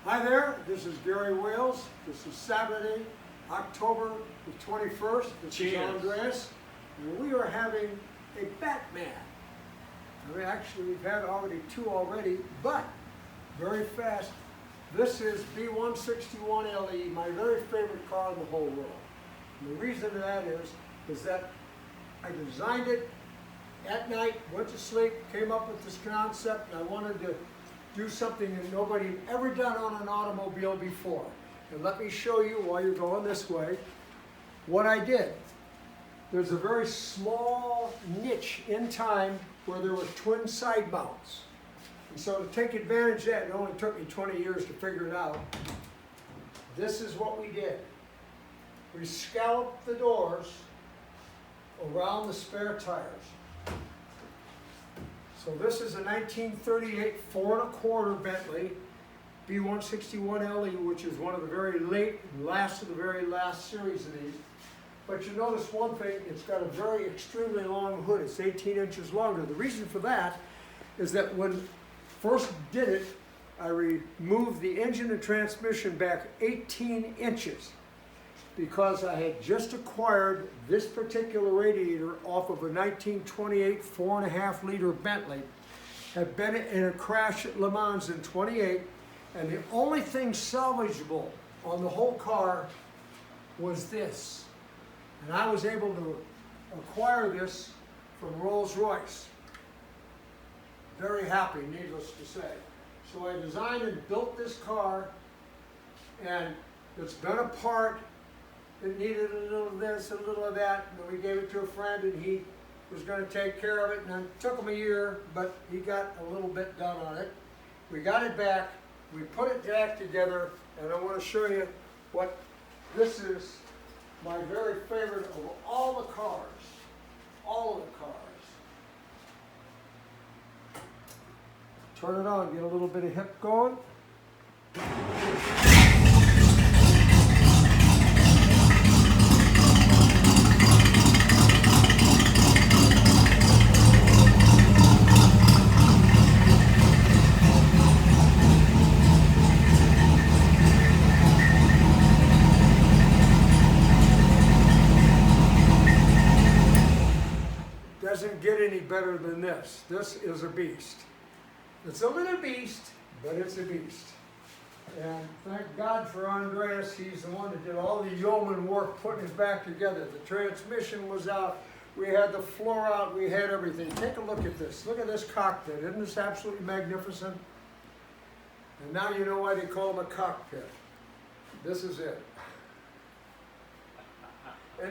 Hi there, this is Gary Wales. This is Saturday, October the 21st. This is Andreas, and we are having a Batman. Actually, we've had already two already, but very fast. This is B161LE, my very favorite car in the whole world. And the reason for that is that I designed it at night, went to sleep, came up with this concept, and I wanted to do something that nobody had ever done on an automobile before. And let me show you, while you're going this way, what I did. There's a very small niche in time where there were twin side mounts. And so to take advantage of that, it only took me 20 years to figure it out. This is what we did. We scalloped the doors around the spare tires. So this is a 1938 4¼ Bentley B161LE, which is one of the very last of the very last series of these. But you notice one thing, it's got a very extremely long hood. It's 18 inches longer. The reason for that is that when first did it, I removed the engine and transmission back 18 inches because I had just acquired this particular radiator off of a 1928 4.5 liter Bentley. Had been in a crash at Le Mans in 28, and the only thing salvageable on the whole car was this. And I was able to acquire this from Rolls-Royce. Very happy, needless to say. So I designed and built this car, and it's been a part. It needed a little of this, a little of that, and then we gave it to a friend, and he was going to take care of it, and it took him a year, but he got a little bit done on it. We got it back, we put it back together, and I want to show you what this is. My very favorite of all the cars, all of the cars. Turn it on, get a little bit of hip going. Doesn't get any better than this. This is a beast. It's a little beast, but it's a beast. And thank God for Andreas. He's the one that did all the yeoman work putting it back together. The transmission was out. We had the floor out. We had everything. Take a look at this. Look at this cockpit. Isn't this absolutely magnificent? And now you know why they call it a cockpit. This is it.